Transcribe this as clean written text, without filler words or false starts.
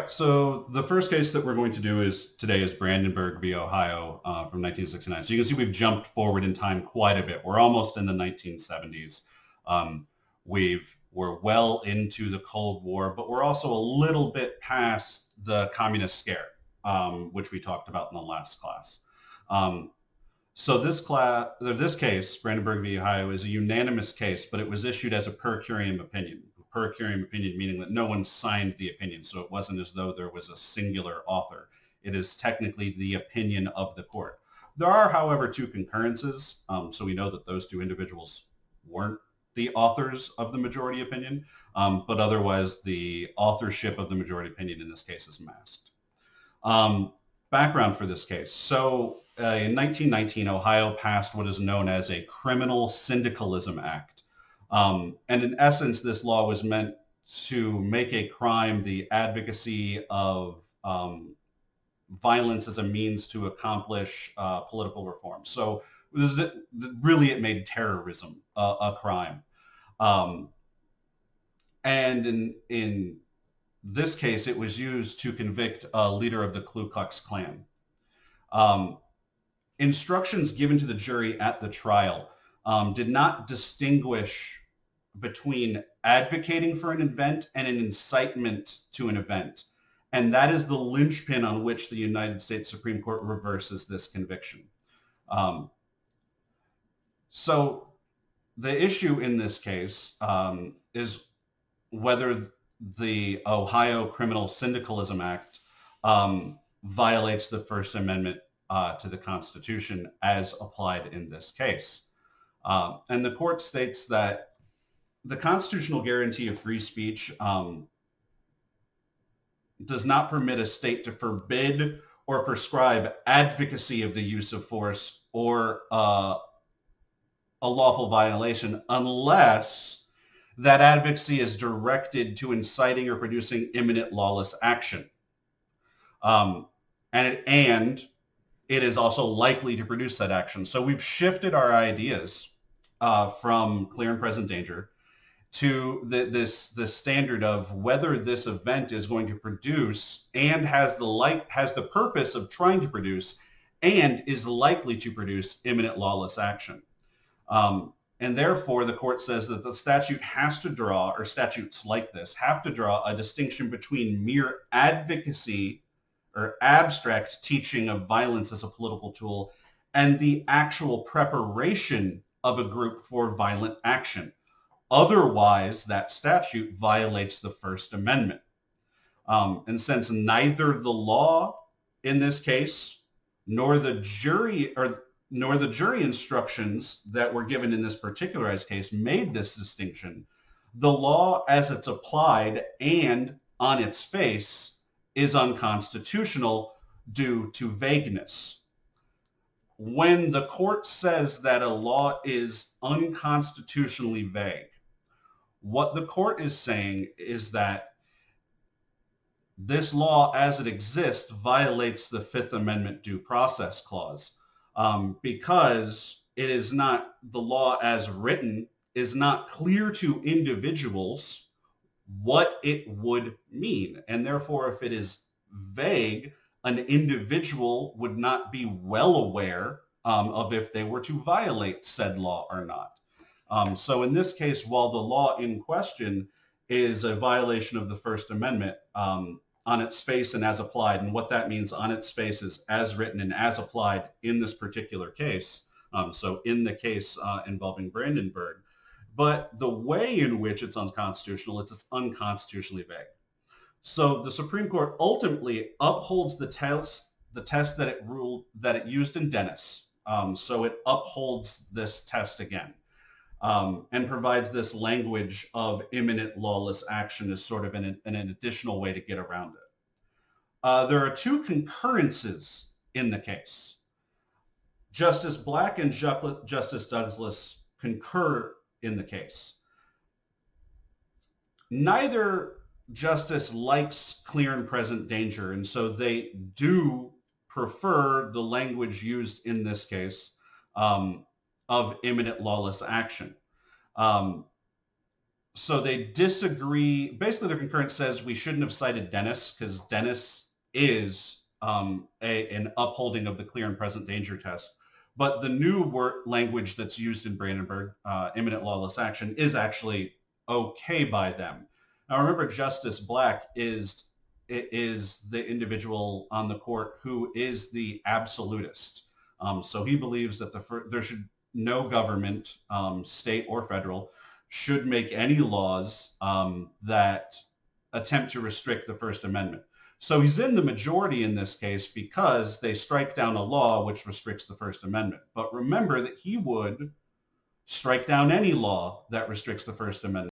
right. So the first case that we're going to do today is Brandenburg v. Ohio from 1969. So you can see we've jumped forward in time quite a bit. We're almost in the 1970s. Um, we're well into the Cold War, but we're also a little bit past the communist scare, which we talked about in the last class. So this case, Brandenburg v. Ohio, is a unanimous case, but it was issued as a per curiam opinion. Per curiam opinion meaning that no one signed the opinion, so it wasn't as though there was a singular author. It is technically the opinion of the court. There are, however, two concurrences, so we know that those two individuals weren't the authors of the majority opinion, but otherwise the authorship of the majority opinion in this case is masked. Background for this case. So in 1919, Ohio passed what is known as a Criminal Syndicalism Act. And in essence, this law was meant to make a crime the advocacy of violence as a means to accomplish political reform. So really it made terrorism a crime. And in this case, it was used to convict a leader of the Ku Klux Klan. Instructions given to the jury at the trial did not distinguish between advocating for an event and an incitement to an event. And that is the linchpin on which the United States Supreme Court reverses this conviction. So the issue in this case is whether the Ohio Criminal Syndicalism Act violates the First Amendment to the Constitution as applied in this case. And the court states that the constitutional guarantee of free speech does not permit a state to forbid or prescribe advocacy of the use of force or a lawful violation unless that advocacy is directed to inciting or producing imminent lawless action. And it is also likely to produce that action. So we've shifted our ideas from clear and present danger to the standard of whether this event is going to produce and has the purpose of trying to produce and is likely to produce imminent lawless action. And therefore, the court says that the statute has to draw, or statutes like this, have to draw a distinction between mere advocacy or abstract teaching of violence as a political tool and the actual preparation of a group for violent action. Otherwise, that statute violates the First Amendment. And since neither the law in this case nor the jury instructions that were given in this particularized case made this distinction, the law as it's applied and on its face is unconstitutional due to vagueness. When the court says that a law is unconstitutionally vague, what the court is saying is that this law as it exists violates the Fifth Amendment due process clause. Because it is not, the law as written is not clear to individuals what it would mean. And therefore, if it is vague, an individual would not be well aware of if they were to violate said law or not. So in this case, while the law in question is a violation of the First Amendment, on its face and as applied. And what that means on its face is as written and as applied in this particular case. So in the case involving Brandenburg. But the way in which it's unconstitutional, it's unconstitutionally vague. So the Supreme Court ultimately upholds the test that it used in Dennis. So it upholds this test again. And provides this language of imminent lawless action as sort of an additional way to get around it. There are two concurrences in the case. Justice Black and Justice Douglas concur in the case. Neither justice likes clear and present danger, and so they do prefer the language used in this case. Of imminent lawless action. So they disagree. Basically, their concurrence says we shouldn't have cited Dennis because Dennis is an upholding of the clear and present danger test. But the new language that's used in Brandenburg, imminent lawless action, is actually okay by them. Now, remember, Justice Black is the individual on the court who is the absolutist. So he believes that there should no government, state or federal, should make any laws that attempt to restrict the First Amendment. So he's in the majority in this case because they strike down a law which restricts the First Amendment. But remember that he would strike down any law that restricts the First Amendment.